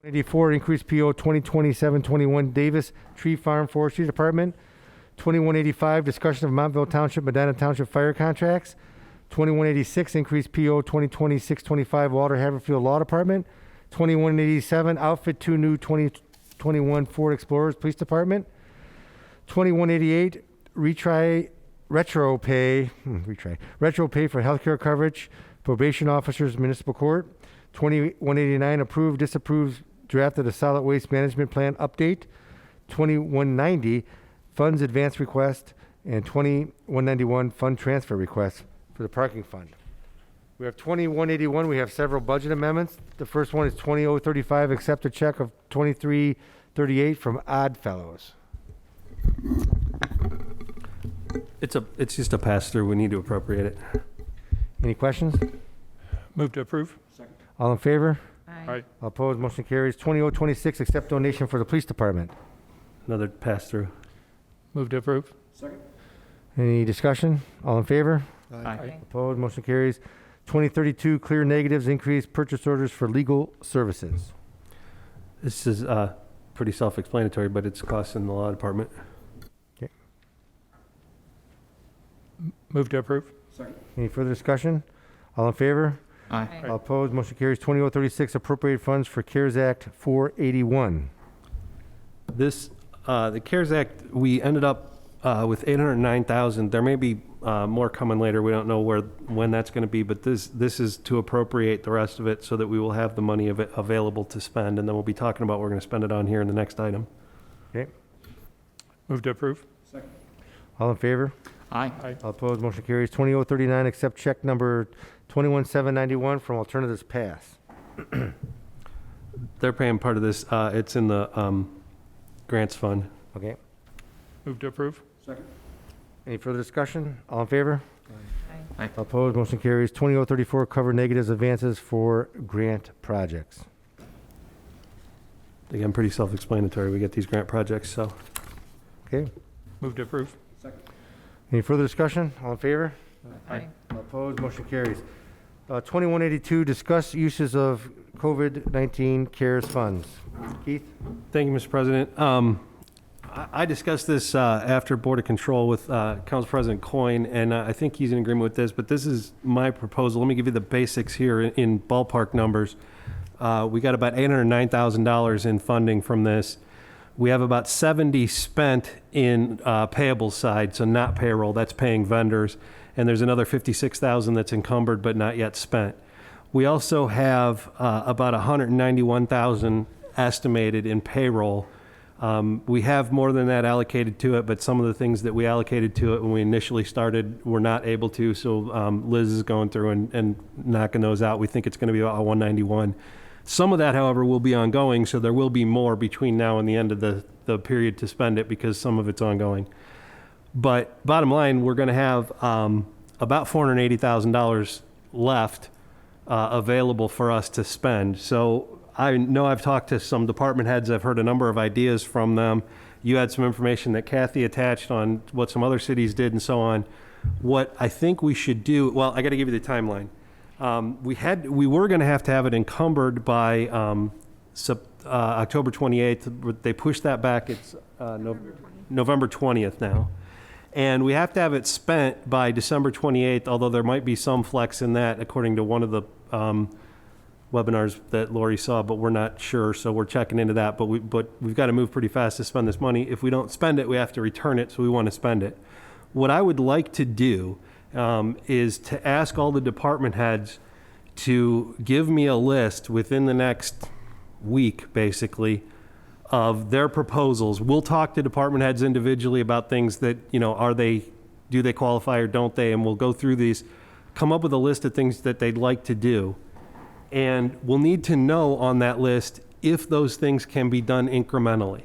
84, increase PO 2027-21 Davis Tree Farm Forestry Department. 2185, discussion of Montville Township, Medina Township fire contracts. 2186, increase PO 2026-25 Walter Haverfield Law Department. 2187, outfit 2 new 2021 Ford Explorers Police Department. 2188, retro pay for healthcare coverage, probation officers, municipal court. 2189, approve, disapprove draft of the solid waste management plan update. 2190, funds advance request, and 2191, fund transfer request for the parking fund. We have 2181, we have several budget amendments. The first one is 20035, accept a check of 2338 from Odd Fellows. It's just a pass-through. We need to appropriate it. Any questions? Move to approve. Second. All in favor? Aye. All opposed, motion carries. 20026, accept donation for the police department. Another pass-through. Move to approve. Second. Any discussion? All in favor? Aye. Opposed, motion carries. 2032, clear negatives, increase purchase orders for legal services. This is pretty self-explanatory, but it's costs in the law department. Move to approve. Second. Any further discussion? All in favor? Aye. All opposed, motion carries. 20036, appropriate funds for CARES Act 481. This, the CARES Act, we ended up with $809,000. There may be more coming later. We don't know when that's going to be, but this is to appropriate the rest of it so that we will have the money available to spend, and then we'll be talking about what we're going to spend it on here in the next item. Okay. Move to approve. Second. All in favor? Aye. All opposed, motion carries. 20039, accept check number 21791 from Alternatives Pass. They're paying part of this. It's in the grants fund. Okay. Move to approve. Second. Any further discussion? All in favor? Aye. All opposed, motion carries. 20034, cover negatives advances for grant projects. Again, pretty self-explanatory. We get these grant projects, so. Okay. Move to approve. Second. Any further discussion? All in favor? Aye. All opposed, motion carries. 2182, discuss uses of COVID-19 CARES funds. Keith? Thank you, Mr. President. I discussed this after Board of Control with Council President Coyne, and I think he's in agreement with this, but this is my proposal. Let me give you the basics here in ballpark numbers. We got about $809,000 in funding from this. We have about 70 spent in payable side, so not payroll, that's paying vendors. And there's another 56,000 that's encumbered but not yet spent. We also have about 191,000 estimated in payroll. We have more than that allocated to it, but some of the things that we allocated to it when we initially started were not able to, so Liz is going through and knocking those out. We think it's going to be about 191. Some of that, however, will be ongoing, so there will be more between now and the end of the period to spend it because some of it's ongoing. But bottom line, we're going to have about $480,000 left available for us to spend. So I know I've talked to some department heads. I've heard a number of ideas from them. You had some information that Kathy attached on what some other cities did and so on. What I think we should do, well, I got to give you the timeline. We were going to have it encumbered by October 28th. They pushed that back. It's November 20th now. And we have to have it spent by December 28th, although there might be some flex in that according to one of the webinars that Lori saw, but we're not sure, so we're checking into that. But we've got to move pretty fast to spend this money. If we don't spend it, we have to return it, so we want to spend it. What I would like to do is to ask all the department heads to give me a list within the next week, basically, of their proposals. We'll talk to department heads individually about things that, do they qualify or don't they? And we'll go through these, come up with a list of things that they'd like to do. And we'll need to know on that list if those things can be done incrementally.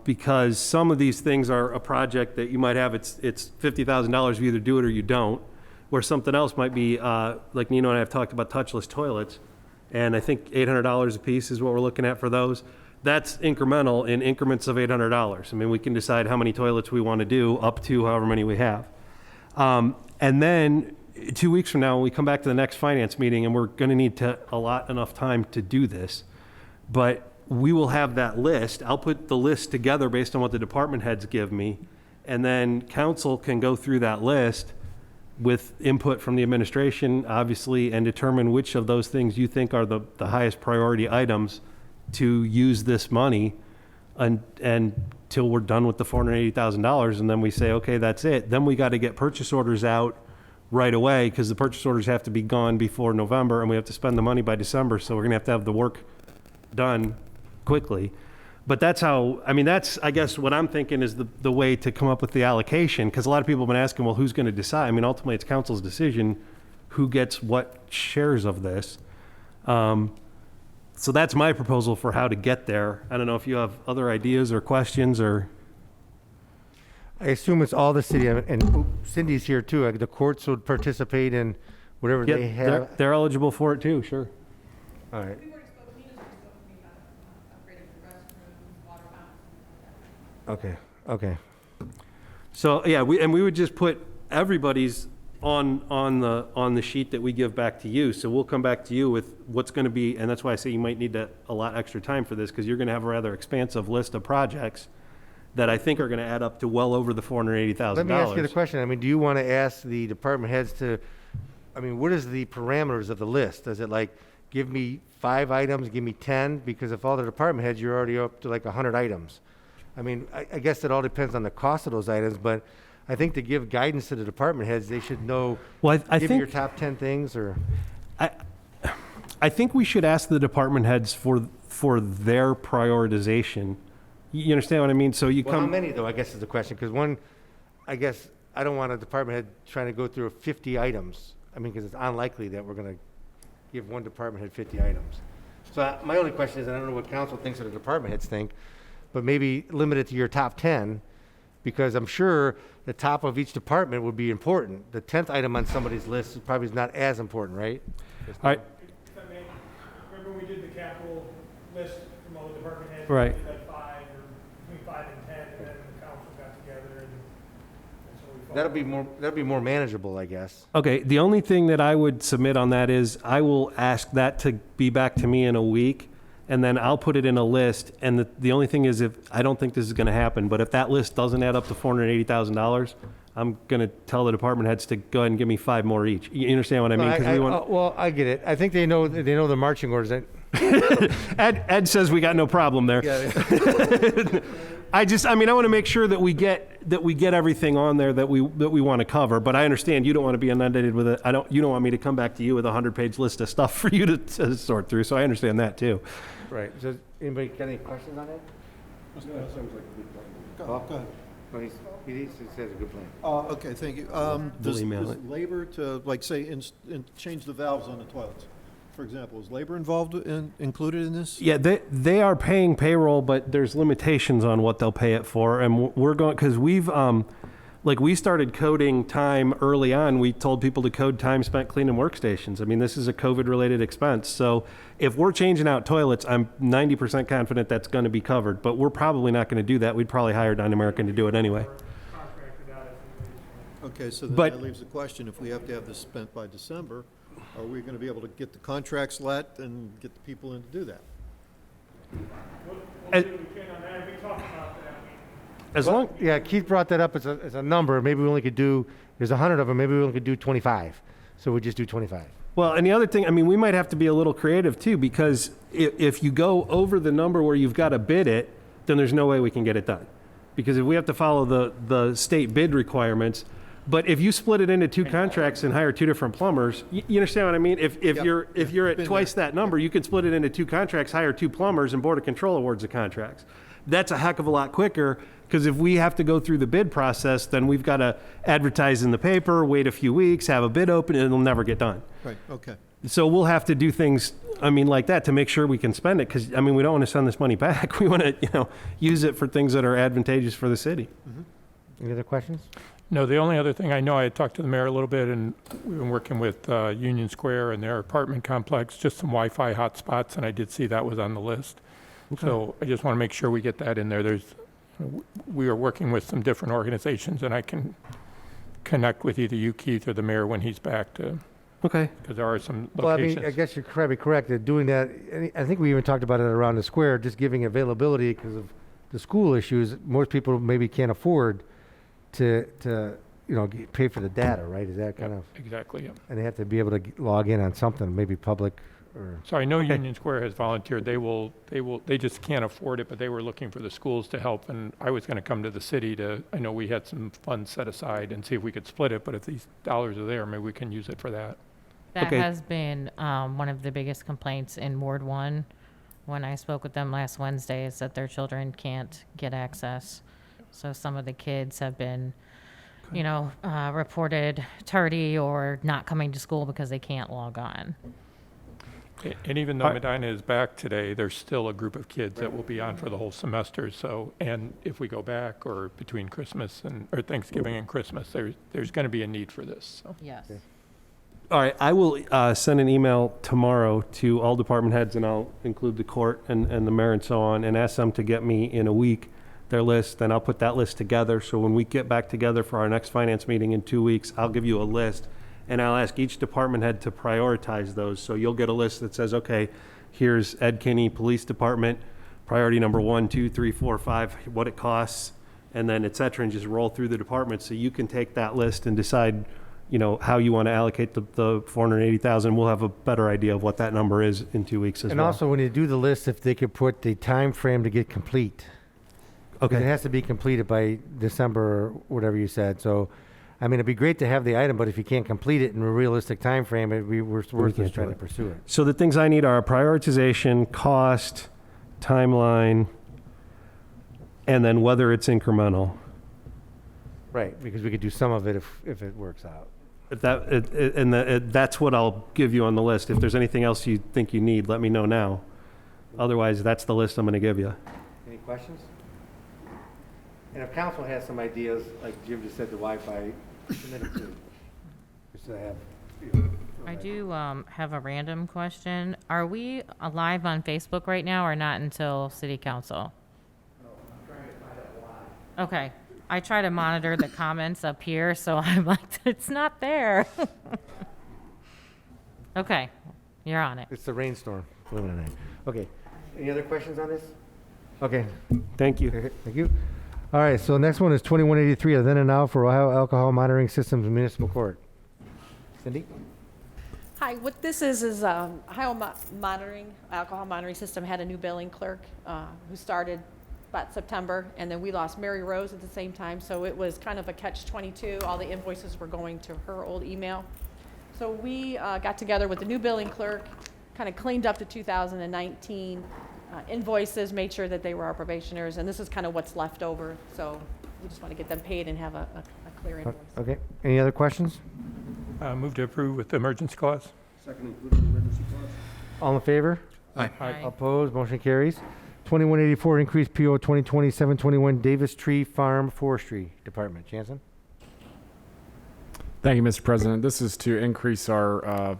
Because some of these things are a project that you might have, it's $50,000, you either do it or you don't, where something else might be, like Nino and I have talked about touchless toilets, and I think $800 a piece is what we're looking at for those. That's incremental in increments of $800. I mean, we can decide how many toilets we want to do up to however many we have. And then 2 weeks from now, when we come back to the next finance meeting, and we're going to need to allot enough time to do this, But we will have that list. I'll put the list together based on what the department heads give me, and then council can go through that list with input from the administration, obviously, and determine which of those things you think are the highest priority items to use this money until we're done with the $480,000, and then we say, okay, that's it. Then we got to get purchase orders out right away, because the purchase orders have to be gone before November, and we have to spend the money by December, so we're going to have the work done quickly. But that's how, I mean, that's, I guess, what I'm thinking is the way to come up with the allocation, because a lot of people have been asking, well, who's going to decide? I mean, ultimately, it's council's decision who gets what shares of this. So that's my proposal for how to get there. I don't know if you have other ideas or questions, or... I assume it's all the city, and Cindy's here too. The courts would participate in whatever they Yep, have. they're eligible for it too, sure. All right. We've already spoken, Nina's already spoken to me about upgrading the restrooms, water fountains, Okay. So, yeah, we would just put everybody's on the sheet that we give back to you. So we'll come back to you with what's going to be, and that's why I say you might need a lot extra time for this, because you're going to have a rather expansive list of projects that I think are going to add up to well over the $480,000. Let me ask you the question. I mean, do you want to ask the department heads to, I mean, what is the parameters of the list? Is it like, give me 5 items, give me 10? Because if all the department heads, you're already up to like 100 items. I mean, I guess it all depends on the cost of those items, but I think to give guidance to the department heads, they should know, Well, I give me your think, top 10 things, or, I think we should ask the department heads for their prioritization. You understand what I mean? So you well, how come, many though, I guess is the question. Because one, I guess, I don't want a department head trying to go through 50 items. I mean, because it's unlikely that we're going to give one department head 50 items. So my only question is, and I don't know what council thinks or the department heads think, but maybe limit it to your top 10, because I'm sure the top of each department would be important. The 10th item on somebody's list is probably not as important, right? I- If I may, remember we did the capital list from all the department heads? Right. We did like 5, or between 5 and 10, and then the council got together and so we. That'll be more manageable, I guess. Okay, the only thing that I would submit on that is I will ask that to be back to me in a week, and then I'll put it in a list. And the only thing is, if I don't think this is going to happen, but if that list doesn't add up to $480,000, I'm going to tell the department heads to go ahead and give me 5 more each. You understand what I mean? 'Cause we want, Well, I get it. I think they know the marching orders. Ed says we got no problem there. Yeah. I mean, I want to make sure that we get everything on there that we want to cover. But I understand you don't want to be inundated with it. You don't want me to come back to you with a 100-page list of stuff for you to sort through. So I understand that too. Right. Does anybody got any questions on that? Go ahead. No, he says a good plan. Okay, thank you. We'll Does email it. labor to, like, say, change the valves on the toilets, for example, is labor included in this? Yeah, they are paying payroll, but there's limitations on what they'll pay it for. And we're going, because we've, we started coding time early on. We told people to code time spent cleaning workstations. I mean, this is a COVID-related expense. So if we're changing out toilets, I'm 90% confident that's going to be covered. But we're probably not going to do that. We'd probably hire Don American to do it anyway. Contracted out as Okay, so then But- that leaves the question, if we have to have this spent by December, are we going to be able to get the contracts let and get the people in to do that? we'll do what we can on that, we talked about that. As long, Yeah, Keith brought that up as a number. Maybe we only could do, there's 100 of them, maybe we only could do 25. So we just do 25. well, and the other thing, I mean, we might have to be a little creative too, because if you go over the number where you've got to bid it, then there's no way we can get it done. Because if we have to follow the state bid requirements, but if you split it into 2 contracts and hire 2 different plumbers, you understand what I mean? If Yeah, you're at been twice that number, you can split it into 2 contracts, hire 2 plumbers, and Board of Control awards the contracts. That's a heck of a lot quicker, because if we have to go through the bid process, then we've got to advertise in the paper, wait a few weeks, have a bid open, and it'll never get done. Right, okay. So we'll have to do things, I mean, like that to make sure we can spend it, because, I mean, we don't want to send this money back. We want to, use it for things that are advantageous for the city. Any other questions? No, the only other thing I know, I had talked to the mayor a little bit, and we've been working with Union Square and their apartment complex, just some Wi-Fi hotspots, and I did see that was on the list. So I just want to make sure we get that in there. We are working with some different organizations, and I can connect with either you, Keith, or the mayor when he's back to Okay. because there are some Well, I mean, locations. I guess you're probably correct that doing that, I think we even talked about it around the square, just giving availability because of the school issues. Most people maybe can't afford to pay for the data, right? Is that kind of, Exactly, yeah. and they have to be able to log in on something, maybe public or, So I know Okay. Union Square has volunteered. They just can't afford it, but they were looking for the schools to help. And I was going to come to the city I know we had some funds set aside and see if we could split it, but if these dollars are there, maybe we can use it for that. That Okay. has been one of the biggest complaints in Ward 1. When I spoke with them last Wednesday, is that their children can't get access. So some of the kids have been, reported tardy or not coming to school because they can't log on. And even though Medina is back today, there's still a group of kids that will be on for the whole semester. So, and if we go back or between Christmas or Thanksgiving and Christmas, there's going to be a need for this. So. Yes. All right, I will send an email tomorrow to all department heads, and I'll include the court and the mayor and so on, and ask them to get me in a week their list, and I'll put that list together. So when we get back together for our next finance meeting in 2 weeks, I'll give you a list, and I'll ask each department head to prioritize those. So you'll get a list that says, okay, here's Ed Kinney Police Department, priority number 1, 2, 3, 4, 5, what it costs, and then et cetera, and just roll through the departments. So you can take that list and decide how you want to allocate the 480,000. We'll have a better idea of what that number is in 2 weeks as and well. also when you do the list, if they could put the time frame to get complete. Because it Okay. has to be completed by December or whatever you said. So, I mean, it'd be great to have the item, but if you can't complete it in a realistic time frame, it'd be worth can't just do trying to it. pursue it. So the things I need are prioritization, cost, timeline, and then whether it's incremental. Right, because we could do some of it if it works out. That's what I'll give you on the list. If there's anything else you think you need, let me know now. Otherwise, that's the list I'm going to give you. Any questions? And if council has some ideas, like Jim just said, the Wi-Fi, submit them too. Just to have, I do have a random question. Are we live on Facebook right now or not until city council? Okay. I try to monitor the comments up here, so I'm like, it's not there. Okay. You're on it. It's the rainstorm, believe it or not. Okay, any other questions on this? Okay, Thank you. okay, thank you. All right, so next one is 2183, then and now for Ohio Alcohol Monitoring Systems Municipal Court. Cindy? Hi, what this is Ohio Alcohol Monitoring System had a new billing clerk who started about September, and then we lost Mary Rose at the same time, so it was kind of a catch-22. All the invoices were going to her old email. So we got together with the new billing clerk, kind of cleaned up the 2019 invoices, made sure that they were our probationers, and this is kind of what's left over. So we just want to get them paid and have a clear invoice. Okay, any other questions? Move to approve with the emergency clause. All in favor? Aye. Opposed, motion carries. 2184, increase PO 2020-721 Davis Tree Farm Forestry Department. Jansen? Thank you, Mr. President. This is to increase our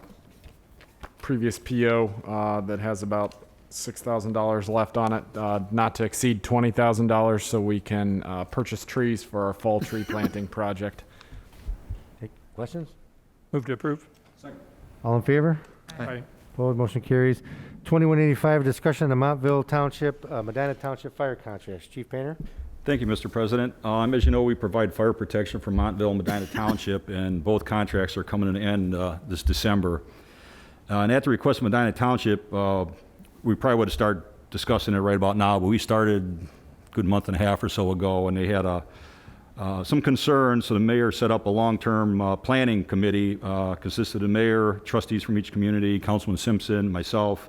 previous PO that has about $6,000 left on it, not to exceed $20,000, so we can purchase trees for our fall tree planting project. Take questions? Move to approve. All in favor? Aye. Opposed, motion carries. 2185, discussion of Montville Township, Medina Township fire contracts. Chief Painter? Thank you, Mr. President. As you know, we provide fire protection for Montville and Medina Township, and both contracts are coming to an end this December. And at the request of Medina Township, we probably would have started discussing it right about now, but we started a good month and a half or so ago, and they had some concerns, so the mayor set up a long-term planning committee, consisted of the mayor, trustees from each community, Councilman Simpson, myself,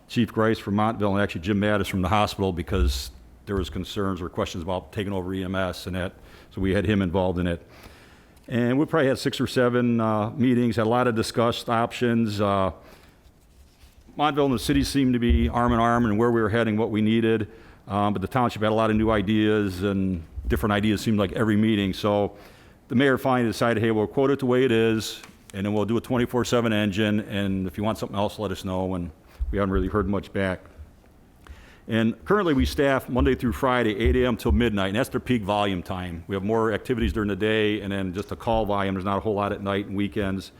Chief Grice from Montville, and actually Jim Mattis from the hospital, because there was concerns or questions about taking over EMS and that, so we had him involved in it. And we probably had 6 or 7 meetings, had a lot of discussed options. Montville and the city seemed to be arm in arm and where we were heading, what we needed, but the township had a lot of new ideas, and different ideas seemed like every meeting. So the mayor finally decided, hey, we'll quote it the way it is, and then we'll do a 24/7 engine, and if you want something else, let us know, and we haven't really heard much back. And currently we staff Monday through Friday, 8 a.m. till midnight, and that's their peak volume time. We have more activities during the day, and then just a call volume. There's not a whole lot at night and weekends.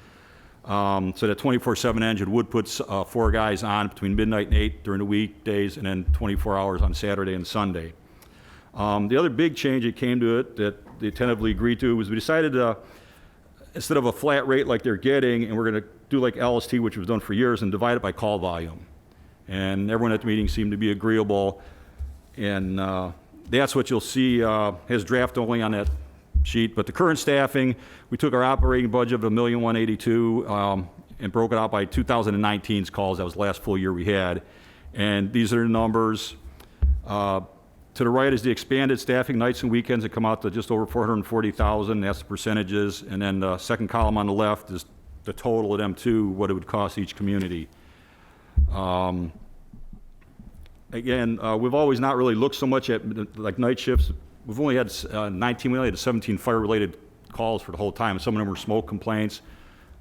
So that 24/7 engine would put 4 guys on between midnight and 8 during the weekdays, and then 24 hours on Saturday and Sunday. The other big change that came to it that they tentatively agreed to was we decided instead of a flat rate like they're getting, and we're going to do like LST, which was done for years, and divide it by call volume. And everyone at the meeting seemed to be agreeable, and that's what you'll see has draft only on that sheet. But the current staffing, we took our operating budget of $1,182,000 and broke it out by 2019's calls. That was the last full year we had. And these are the numbers. To the right is the expanded staffing nights and weekends that come out to just over 440,000. That's the percentages. And then the second column on the left is the total of them too, what it would cost each community. Again, we've always not really looked so much at like night shifts. We've only had 19, we only had 17 fire-related calls for the whole time. Some of them were smoke complaints.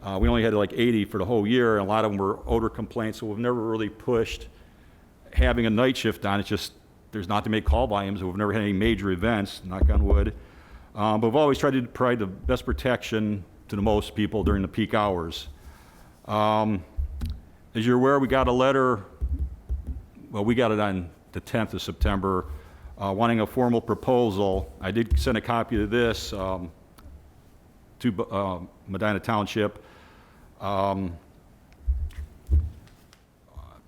We only had like 80 for the whole year, and a lot of them were odor complaints, so we've never really pushed having a night shift on. It's just, there's not to make call volumes. We've never had any major events, knock on wood. But we've always tried to provide the best protection to the most people during the peak hours. As you're aware, we got a letter, well, we got it on the 10th of September, wanting a formal proposal. I did send a copy of this to Medina Township.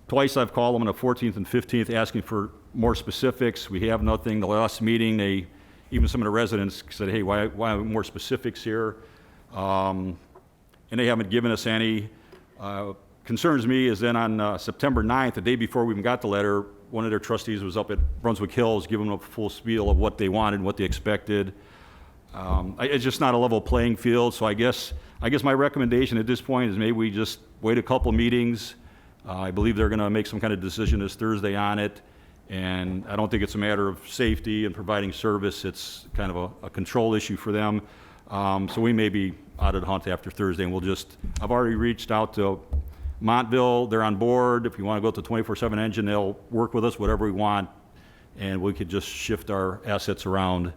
Twice I've called them on the 14th and 15th asking for more specifics. We have nothing. The last meeting, even some of the residents said, hey, why more specifics here? And they haven't given us any. Concerns me is then on September 9th, the day before we even got the letter, one of their trustees was up at Brunswick Hills giving them a full spiel of what they wanted and what they expected. It's just not a level playing field, so I guess my recommendation at this point is maybe we just wait a couple meetings. I believe they're going to make some kind of decision this Thursday on it, and I don't think it's a matter of safety and providing service. It's kind of a control issue for them. So we may be out of the hunt after Thursday, and I've already reached out to Montville. They're on board. If you want to go to 24/7 engine, they'll work with us, whatever we want, and we could just shift our assets around.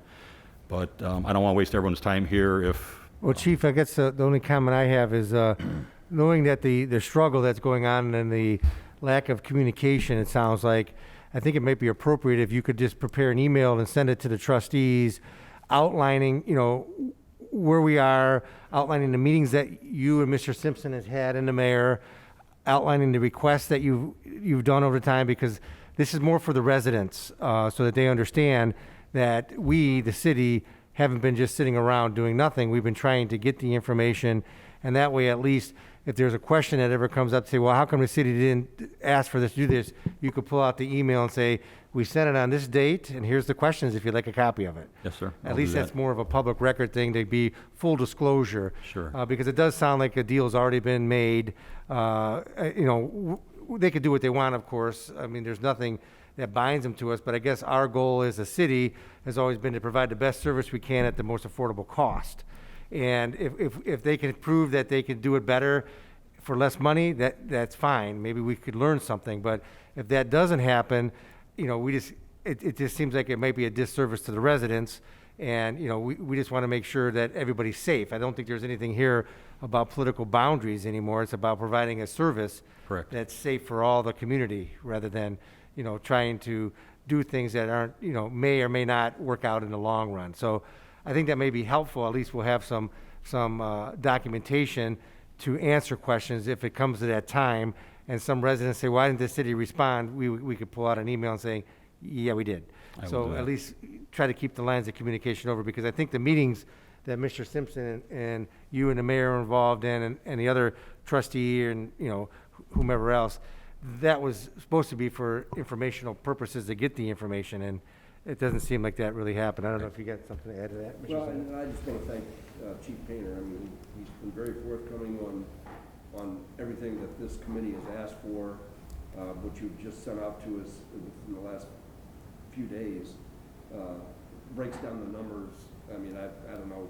But I don't want to waste everyone's time here. Well, Chief, I guess the only comment I have is knowing that the struggle that's going on and the lack of communication, it sounds like, I think it might be appropriate if you could just prepare an email and send it to the trustees outlining, where we are, outlining the meetings that you and Mr. Simpson has had and the mayor, outlining the requests that you've done over time, because this is more for the residents, so that they understand that we, the city, haven't been just sitting around doing nothing. We've been trying to get the information, and that way, at least, if there's a question that ever comes up, say, well, how come the city didn't ask for this, do this? You could pull out the email and say, we sent it on this date, and here's the questions if you'd like a copy of it. Yes, sir. At least that's more of a public record thing, to be full disclosure. Sure. Because it does sound like a deal's already been made. They could do what they want, of course. I mean, there's nothing that binds them to us, but I guess our goal as a city has always been to provide the best service we can at the most affordable cost. And if they can prove that they can do it better for less money, that's fine. Maybe we could learn something. But if that doesn't happen, it just seems like it might be a disservice to the residents. And, we just want to make sure that everybody's safe. I don't think there's anything here about political boundaries anymore. It's about providing a service Correct. that's safe for all the community, rather than, trying to do things that aren't, may or may not work out in the long run. So I think that may be helpful. At least we'll have some documentation to answer questions if it comes to that time. And some residents say, why didn't the city respond? We could pull out an email and say, yeah, we did. I will So do at that. least try to keep the lines of communication over, because I think the meetings that Mr. Simpson and you and the mayor are involved in, and the other trustee and, whomever else, that was supposed to be for informational purposes to get the information, and it doesn't seem like that really happened. I don't know if you got something to add to that, Mr. Well, Simpson? and I just want to thank Chief Painter. I mean, he's been very forthcoming on everything that this committee has asked for, which you've just sent out to us within the last few days. Breaks down the numbers. I mean, I don't know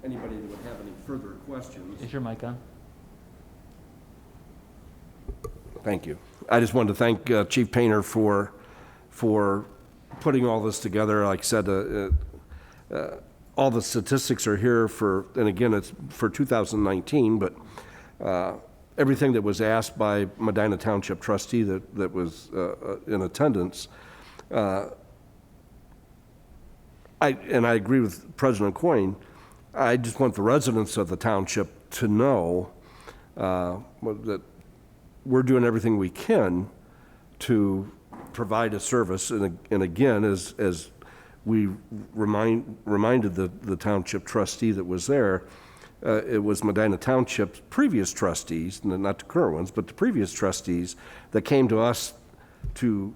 anybody that would have any further questions. Is your mic on? Thank you. I just wanted to thank Chief Painter for putting all this together. Like I said, all the statistics are here for, and again, it's for 2019, but everything that was asked by Medina Township trustee that was in attendance, I agree with President Coyne. I just want the residents of the township to know that we're doing everything we can to provide a service. And again, as we reminded the township trustee that was there, it was Medina Township's previous trustees, not the current ones, but the previous trustees that came to us to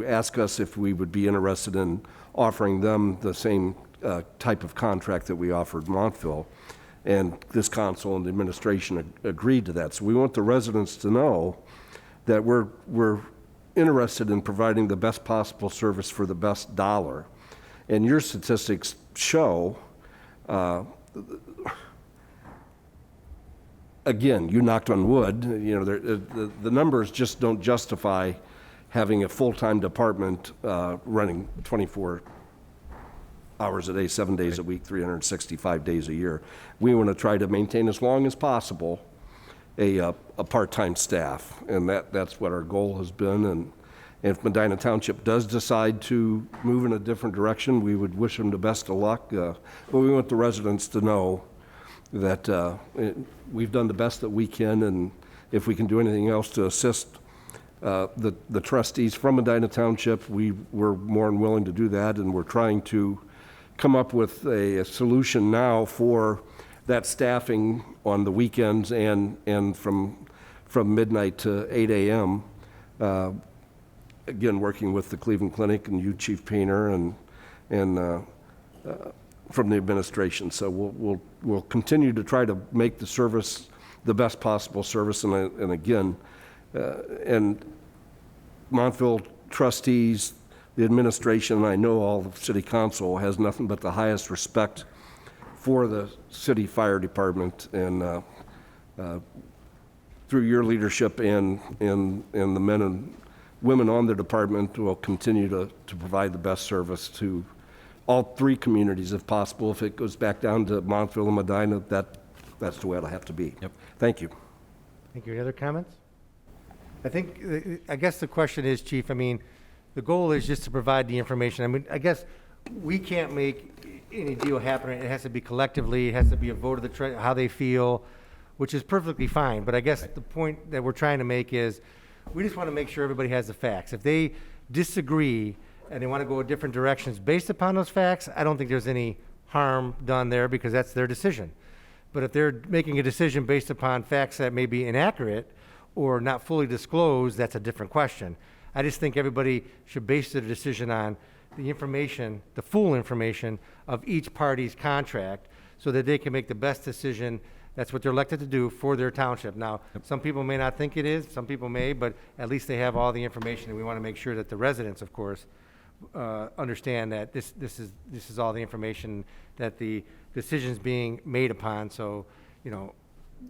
ask us if we would be interested in offering them the same type of contract that we offered Montville. And this council and the administration agreed to that. So we want the residents to know that we're interested in providing the best possible service for the best dollar. And your statistics show, again, you knocked on wood, you know, the numbers just don't justify having a full-time department running 24 hours a day, 7 days a week, 365 days a year. We want to try to maintain as long as possible a part-time staff, and that's what our goal has been. And if Medina Township does decide to move in a different direction, we would wish them the best of luck. But we want the residents to know that we've done the best that we can, and if we can do anything else to assist the trustees from Medina Township, we're more than willing to do that, and we're trying to come up with a solution now for that staffing on the weekends and from midnight to 8 a.m. Again, working with the Cleveland Clinic and you, Chief Painter, and from the administration. So we'll continue to try to make the service the best possible service. And again, and Montville trustees, the administration, and I know all the city council has nothing but the highest respect for the city fire department, and through your leadership and the men and women on the department will continue to provide the best service to all three communities if possible. If it goes back down to Montville and Medina, that's the way it'll have to be. Yep. Thank you. Thank you. Any other comments? I guess the question is, Chief, I mean, the goal is just to provide the information. I mean, I guess we can't make any deal happen. It has to be collectively, it has to be a vote of the, how they feel, which is perfectly fine. But I guess the point that we're trying to make is, we just want to make sure everybody has the facts. If they disagree and they want to go different directions based upon those facts, I don't think there's any harm done there, because that's their decision. But if they're making a decision based upon facts that may be inaccurate or not fully disclosed, that's a different question. I just think everybody should base their decision on the information, the full information of each party's contract, so that they can make the best decision. That's what they're elected to do for their township. Now, some people may not think it is, some people may, but at least they have all the information, and we want to make sure that the residents, of course, understand that this is all the information that the decision's being made upon. So, you know,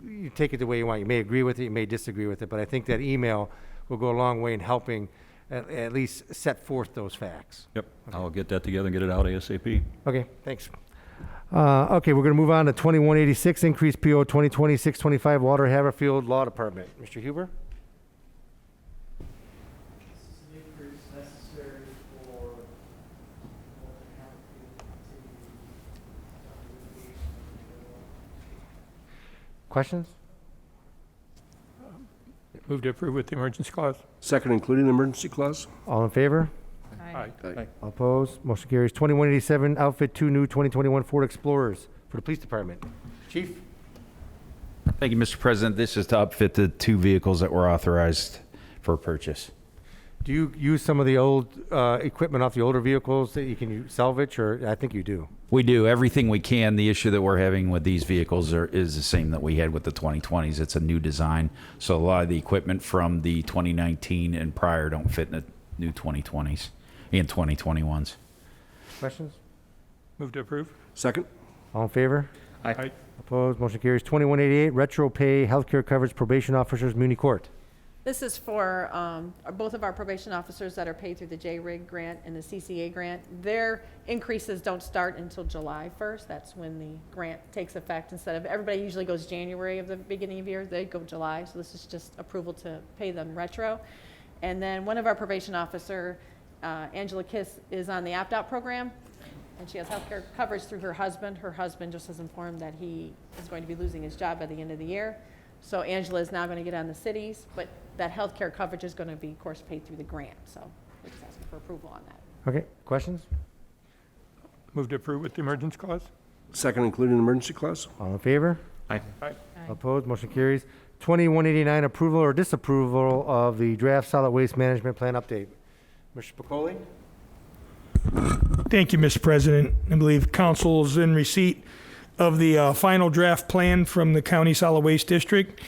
you take it the way you want. You may agree with it, you may disagree with it, but I think that email will go a long way in helping at least set forth those facts. Yep, I'll get that together and get it out ASAP. Okay, thanks. Okay, we're going to move on to 2186, increase PO 2020-625, Walter Haverfield Law Department. Mr. Huber? This is an increase necessary for Questions? Move to approve with the emergency clause. Second, including the emergency clause? All in favor? Aye. All opposed? Motion carries. 2187, outfit two new 2021 Ford Explorers for the police department. Chief? Thank you, Mr. President. This is to upfit the two vehicles that were authorized for purchase. Do you use some of the old equipment off the older vehicles that you can salvage, or I think you do? We do everything we can. The issue that we're having with these vehicles is the same that we had with the 2020s. It's a new design, so a lot of the equipment from the 2019 and prior don't fit in the new 2020s and 2021s. Questions? Move to approve. Second? All in favor? Aye. Opposed? Motion carries. 2188, retro pay healthcare coverage probation officers, Muni Court. This is for both of our probation officers that are paid through the J-RIG grant and the CCA grant. Their increases don't start until July 1st. That's when the grant takes effect. Instead of, everybody usually goes January of the beginning of year, they go July. So this is just approval to pay them retro. And then one of our probation officer, Angela Kiss, is on the opt-out program, and she has healthcare coverage through her husband. Her husband just was informed that he is going to be losing his job by the end of the year. So Angela is now going to get on the cities, but that healthcare coverage is going to be, of course, paid through the grant. So we're just asking for approval on that. Okay, questions? Move to approve with the emergency clause? Second, including emergency clause? All in favor? Aye. Opposed? Motion carries. 2189, approval or disapproval of the draft solid waste management plan update. Mr. Spicoli? Thank you, Mr. President. I believe council is in receipt of the final draft plan from the County Solid Waste District.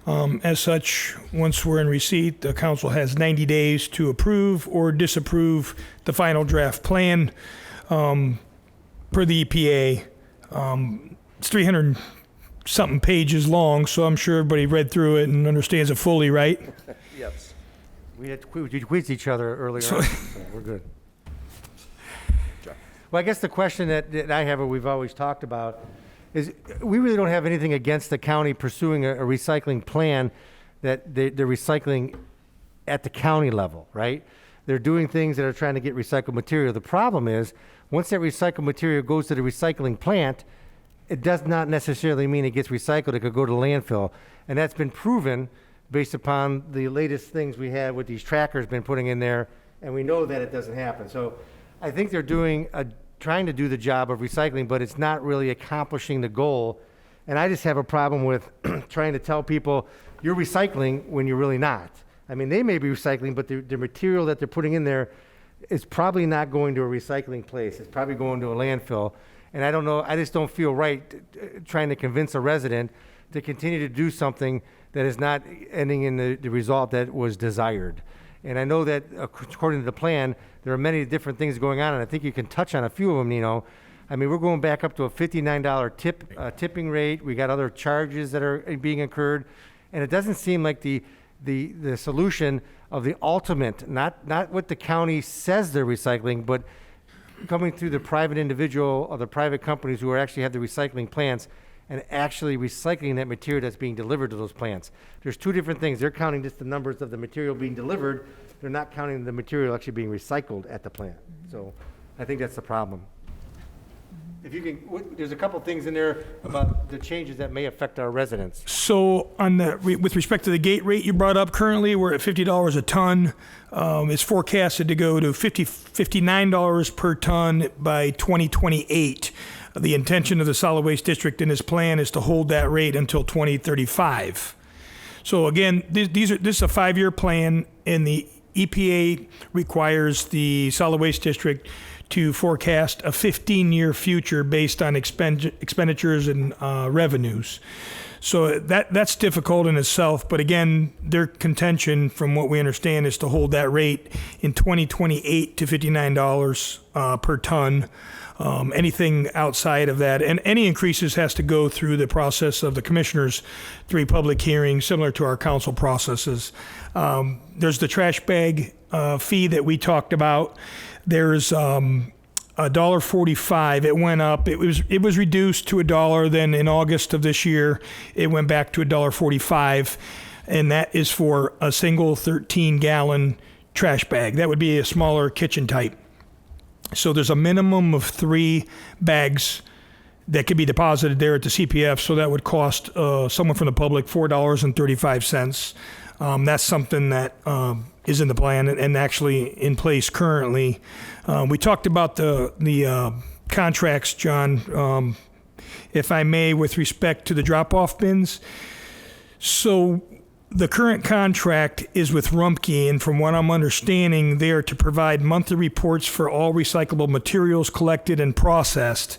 As such, once we're in receipt, the council has 90 days to approve or disapprove the final draft plan per the EPA. It's 300-something pages long, so I'm sure everybody read through it and understands it fully, right? Yes. We had quizzed each other earlier on, so we're good. Well, I guess the question that I have, or we've always talked about, is we really don't have anything against the county pursuing a recycling plan that they're recycling at the county level, right? They're doing things that are trying to get recycled material. The problem is, once that recycled material goes to the recycling plant, it does not necessarily mean it gets recycled. It could go to landfill. And that's been proven based upon the latest things we have with these trackers been putting in there, and we know that it doesn't happen. So I think they're trying to do the job of recycling, but it's not really accomplishing the goal. And I just have a problem with trying to tell people you're recycling when you're really not. I mean, they may be recycling, but the material that they're putting in there is probably not going to a recycling place. It's probably going to a landfill. And I don't know, I just don't feel right trying to convince a resident to continue to do something that is not ending in the result that was desired. And I know that according to the plan, there are many different things going on, and I think you can touch on a few of them, Nino. I mean, we're going back up to a $59 tipping rate. We got other charges that are being incurred, and it doesn't seem like the solution of the ultimate, not what the county says they're recycling, but coming through the private individual or the private companies who actually have the recycling plants and actually recycling that material that's being delivered to those plants. There's two different things. They're counting just the numbers of the material being delivered. They're not counting the material actually being recycled at the plant. So I think that's the problem. If you can, there's a couple things in there about the changes that may affect our residents. So with respect to the gate rate you brought up, currently we're at $50 a ton. It's forecasted to go to $59 per ton by 2028. The intention of the Solid Waste District in this plan is to hold that rate until 2035. So again, this is a 5-year plan, and the EPA requires the Solid Waste District to forecast a 15-year future based on expenditures and revenues. So that's difficult in itself, but again, their contention, from what we understand, is to hold that rate in 2028 to $59 per ton. Anything outside of that, and any increases has to go through the process of the commissioners' 3 public hearings, similar to our council processes. There's the trash bag fee that we talked about. There's $1.45. It went up. It was reduced to $1. Then in August of this year, it went back to $1.45, and that is for a single 13-gallon trash bag. That would be a smaller kitchen type. So there's a minimum of 3 bags that could be deposited there at the CPF. So that would cost someone from the public $4.35. That's something that is in the plan and actually in place currently. We talked about the contracts, John, if I may, with respect to the drop-off bins. So the current contract is with Rumpke, and from what I'm understanding, they are to provide monthly reports for all recyclable materials collected and processed.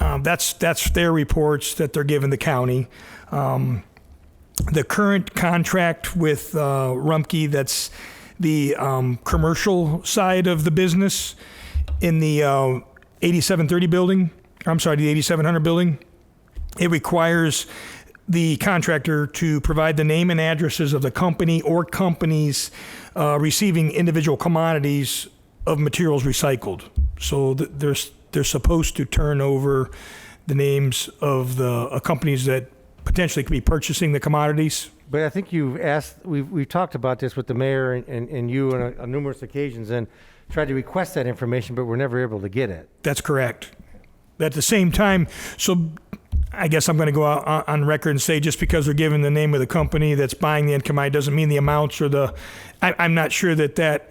That's their reports that they're giving the county. The current contract with Rumpke, that's the commercial side of the business in the 8730 building, I'm sorry, the 8700 building, it requires the contractor to provide the name and addresses of the company or companies receiving individual commodities of materials recycled. So they're supposed to turn over the names of the companies that potentially could be purchasing the commodities. But I think you've asked, we've talked about this with the mayor and you on numerous occasions and tried to request that information, but we're never able to get it. That's correct. At the same time, so I guess I'm going to go out on record and say just because they're given the name of the company that's buying the end commodity doesn't mean the amounts or I'm not sure that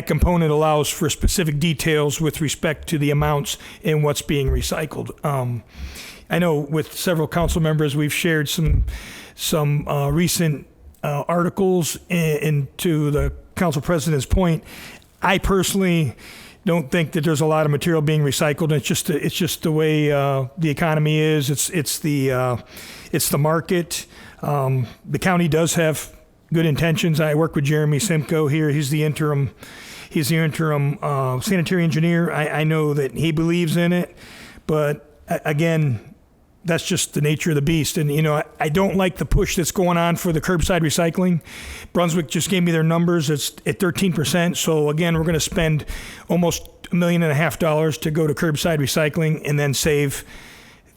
component allows for specific details with respect to the amounts and what's being recycled. I know with several council members, we've shared some recent articles, and to the council president's point, I personally don't think that there's a lot of material being recycled. It's just the way the economy is. It's the market. The county does have good intentions. I work with Jeremy Simcoe here. He's the interim sanitary engineer. I know that he believes in it, but again, that's just the nature of the beast. And, I don't like the push that's going on for the curbside recycling. Brunswick just gave me their numbers. It's at 13%. So, again, we're going to spend almost $1.5 million to go to curbside recycling and then save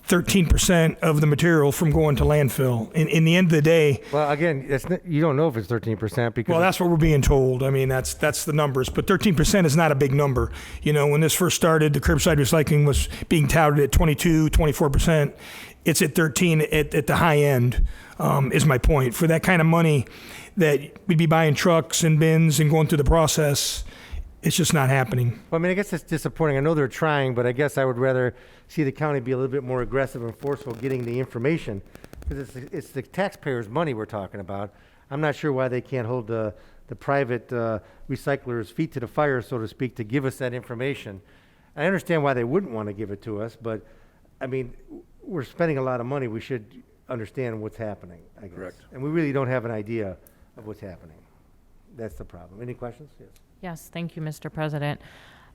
13% of the material from going to landfill. In the end of the day... Well, again, you don't know if it's 13% because... Well, that's what we're being told. I mean, that's the numbers. But 13% is not a big number. When this first started, the curbside recycling was being touted at 22, 24%. It's at 13 at the high end, is my point. For that kind of money that we'd be buying trucks and bins and going through the process, it's just not happening. Well, I mean, I guess it's disappointing. I know they're trying, but I guess I would rather see the county be a little bit more aggressive and forceful getting the information, because it's the taxpayers' money we're talking about. I'm not sure why they can't hold the private recyclers' feet to the fire, so to speak, to give us that information. I understand why they wouldn't want to give it to us, but, I mean, we're spending a lot of money. We should understand what's happening, I guess. Correct. And we really don't have an idea of what's happening. That's the problem. Any questions? Yes. Yes, thank you, Mr. President.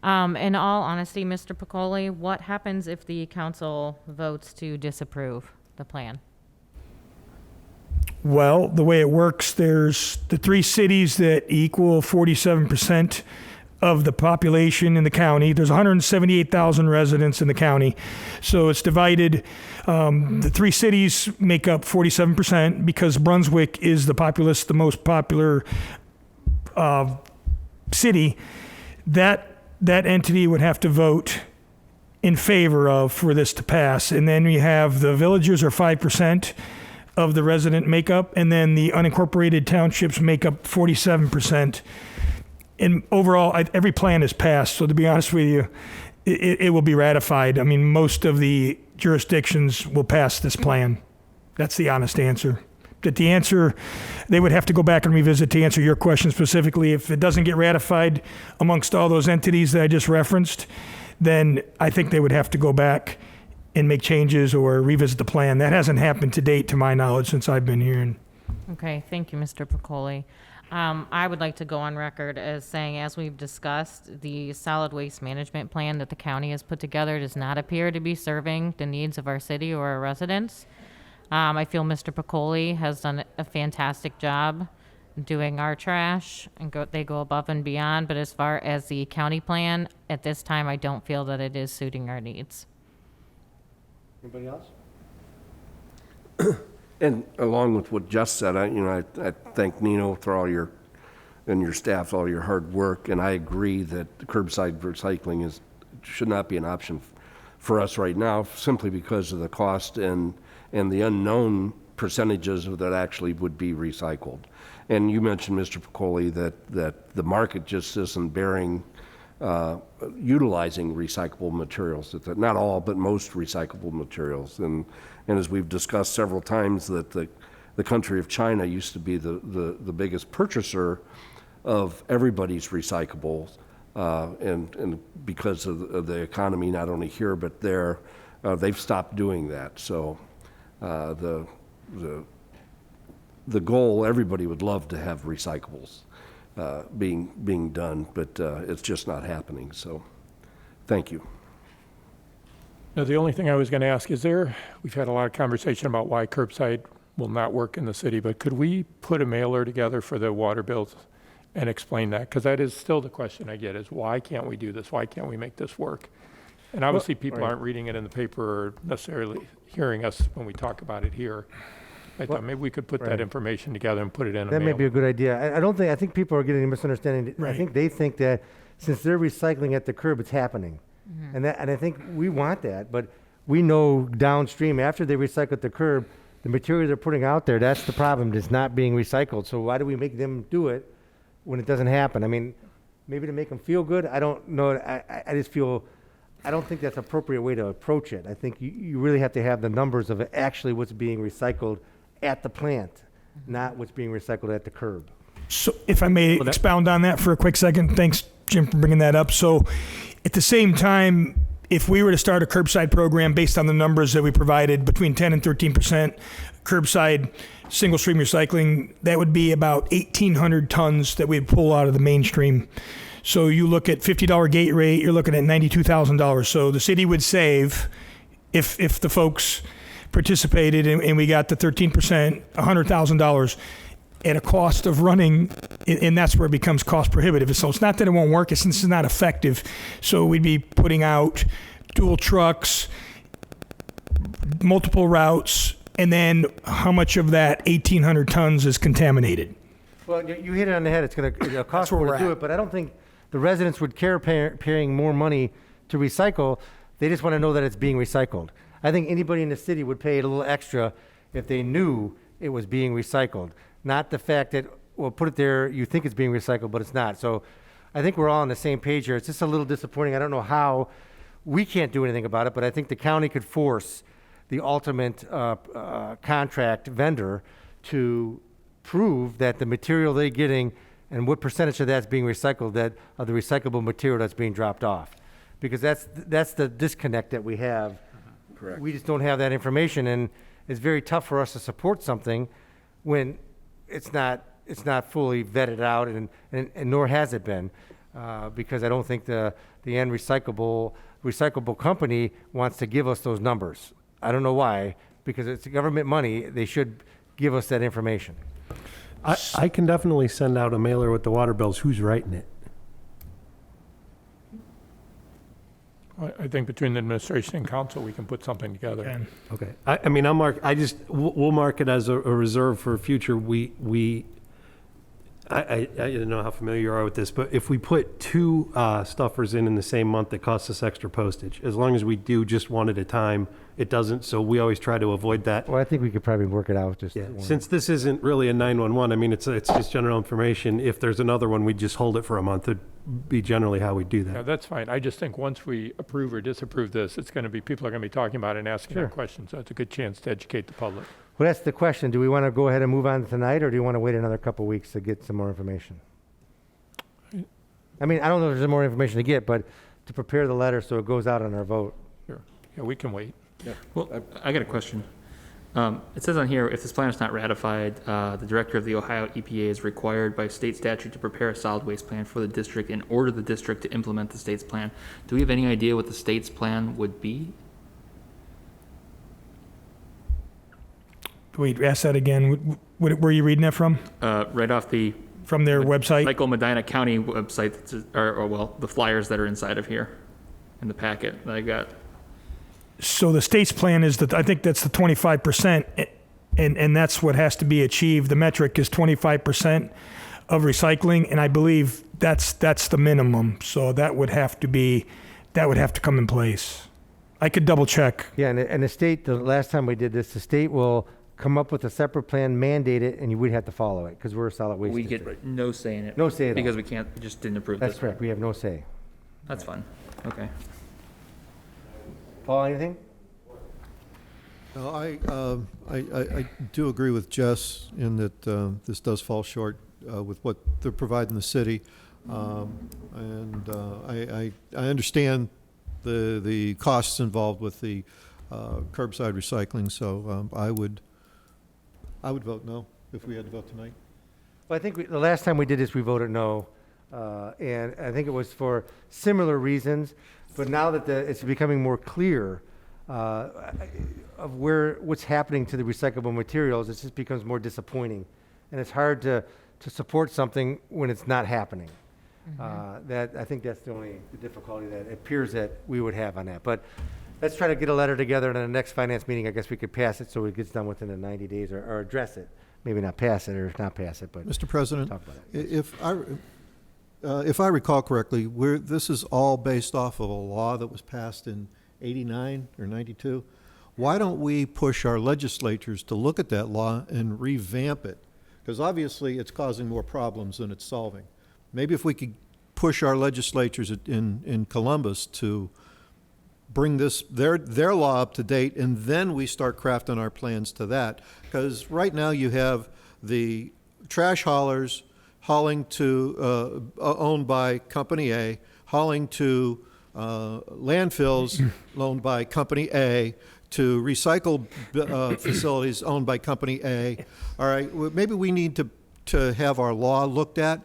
In all honesty, Mr. Piccoli, what happens if the council votes to disapprove the plan? Well, the way it works, there's the 3 cities that equal 47% of the population in the county. There's 178,000 residents in the county. So it's divided. The 3 cities make up 47% because Brunswick is the most popular city. That entity would have to vote in favor of for this to pass. And then we have the villages are 5% of the resident makeup, and then the unincorporated townships make up 47%. And overall, every plan is passed. So to be honest with you, it will be ratified. I mean, most of the jurisdictions will pass this plan. That's the honest answer. That the answer, they would have to go back and revisit to answer your question specifically. If it doesn't get ratified amongst all those entities that I just referenced, then I think they would have to go back and make changes or revisit the plan. That hasn't happened to date, to my knowledge, since I've been here. Okay, thank you, Mr. Piccoli. I would like to go on record as saying, as we've discussed, the solid waste management plan that the county has put together does not appear to be serving the needs of our city or our residents. I feel Mr. Piccoli has done a fantastic job doing our trash, and they go above and beyond. But as far as the county plan, at this time, I don't feel that it is suiting our needs. Anybody else? And along with what Jess said, I thank Nino for all your staff, all your hard work, and I agree that curbside recycling should not be an option for us right now, simply because of the cost and the unknown percentages that actually would be recycled. And you mentioned, Mr. Piccoli, that the market just isn't utilizing recyclable materials. Not all, but most recyclable materials. And as we've discussed several times, that the country of China used to be the biggest purchaser of everybody's recyclables, and because of the economy, not only here but there, they've stopped doing that. So the goal, everybody would love to have recyclables being done, but it's just not happening. So thank you. Now, the only thing I was going to ask is we've had a lot of conversation about why curbside will not work in the city, but could we put a mailer together for the water bills and explain that? Because that is still the question I get is why can't we do this? Why can't we make this work? And obviously people aren't reading it in the paper or necessarily hearing us when we talk about it here. I thought maybe we could put that information together and put it in a That may mail. be a good idea. I think people are getting a misunderstanding. I Right. think they think that since they're recycling at the curb, it's happening. And I think we want that, but we know downstream, after they recycle at the curb, the material they're putting out there, that's the problem, it's not being recycled. So why do we make them do it when it doesn't happen? I mean, maybe to make them feel good, I don't know. I just feel, I don't think that's an appropriate way to approach it. I think you really have to have the numbers of actually what's being recycled at the plant, not what's being recycled at the curb. So if I may expound on that for a quick second, thanks, Jim, for bringing that up. So at the same time, if we were to start a curbside program based on the numbers that we provided, between 10 and 13% curbside single stream recycling, that would be about 1,800 tons that we'd pull out of the mainstream. So you look at $50 gate rate, you're looking at $92,000. So the city would save, if the folks participated and we got the 13%, $100,000 at a cost of running, and that's where it becomes cost prohibitive. So it's not that it won't work, it's this is not effective. So we'd be putting out dual trucks, multiple routes, and then how much of that 1,800 tons is contaminated? Well, you hit it on the head. It's going to cost where more we're to do at. it, but I don't think the residents would care paying more money to recycle. They just want to know that it's being recycled. I think anybody in the city would pay a little extra if they knew it was being recycled, not the fact that, well, put it there, you think it's being recycled, but it's not. So I think we're all on the same page here. It's just a little disappointing. I don't know how we can't do anything about it, but I think the county could force the ultimate contract vendor to prove that the material they're getting and what percentage of that's being recycled, that of the recyclable material that's being dropped off. Because that's the disconnect that we have. Correct. We just don't have that information, and it's very tough for us to support something when it's not fully vetted out, and nor has it been, because I don't think the end recyclable company wants to give us those numbers. I don't know why, because it's government money. They should give us that information. I can definitely send out a mailer with the water bills. Who's writing it? I think between the administration and council, we can put something together. And Okay. I mean, we'll mark it as a reserve for future. I don't know how familiar you are with this, but if we put two stuffers in the same month, it costs us extra postage. As long as we do just one at a time, it doesn't. So we always try to avoid that. Well, I think we could probably work it out. Just Yeah. one. Since this isn't really a 911, I mean, it's just general information. If there's another one, we just hold it for a month. It'd be generally how we do Yeah, that. that's fine. I just think once we approve or disapprove this, it's going to be, people are going to be talking about it and asking Sure. that question. So it's a good chance to educate the public. Well, that's the question. Do we want to go ahead and move on tonight, or do you want to wait another couple of weeks to get some more information? I mean, I don't know if there's more information to get, but to prepare the letter so it goes out on our vote. Sure. Yeah, we can wait. Well, I got a question. It says on here, if this plan is not ratified, the director of the Ohio EPA is required by state statute to prepare a solid waste plan for the district and order the district to implement the state's plan. Do we have any idea what the state's plan would be? wait, ask that again. Where are you reading that from? Right off the From their website? Michael Medina County website, or the flyers that are inside of here in the packet that I got. So the state's plan is that, I think that's the 25%, and that's what has to be achieved. The metric is 25% of recycling, and I believe that's the minimum. So that would have to come in place. I could double check. Yeah, and the state, the last time we did this, the state will come up with a separate plan, mandate it, and you would have to follow it, because we're a solid waste We district. get no say in it. No say at all. Because we just didn't approve this. That's correct, we have no say. That's fine. Okay. Paul, anything? No, I do agree with Jess in that this does fall short with what they're providing the city. And I understand the costs involved with the curbside recycling, so I would vote no if we had to vote tonight. Well, I think the last time we did this, we voted no, and I think it was for similar reasons. But now that it's becoming more clear of what's happening to the recyclable materials, it just becomes more disappointing. And it's hard to support something when it's not happening. I think that's the difficulty that it appears that we would have on that. But let's try to get a letter together, and in the next finance meeting, I guess we could pass it so it gets done within the 90 days or address it. Maybe not pass it or not pass it, but Mr. President, talk about it. if I recall correctly, this is all based off of a law that was passed in 89 or 92. Why don't we push our legislatures to look at that law and revamp it? Because obviously it's causing more problems than it's solving. Maybe if we could push our legislatures in Columbus to bring their law up to date, and then we start crafting our plans to that. Because right now you have the trash haulers hauling to, owned by Company A, hauling to landfills owned by Company A, to recycle facilities owned by Company A. All right, maybe we need to have our law looked at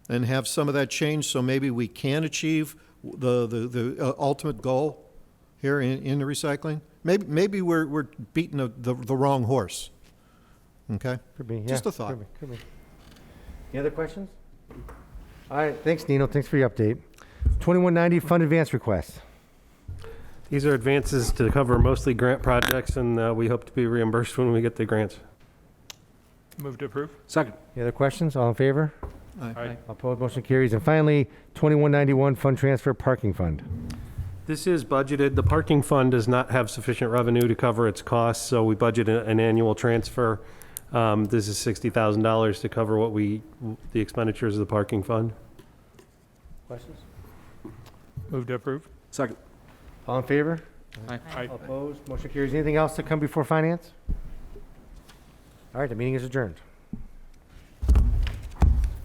and have some of that changed so maybe we can achieve the ultimate goal here in the recycling. Maybe we're beating the wrong horse. Okay? Could be, yeah. Just a thought. Could be. Any other questions? All right, thanks, Nino. Thanks for your update. 2190 fund advance request. These are advances to cover mostly grant projects, and we hope to be reimbursed when we get the grants. Move to approve? Second. Any other questions? All in favor? Aye. Opposed? Motion carries. And finally, 2191 fund transfer parking fund. This is budgeted. The parking fund does not have sufficient revenue to cover its costs, so we budget an annual transfer. This is $60,000 to cover the expenditures of the parking fund. Questions? Move to approve? Second. All in favor? Aye. Opposed? Motion carries. Anything else to come before finance? All right, the meeting is adjourned.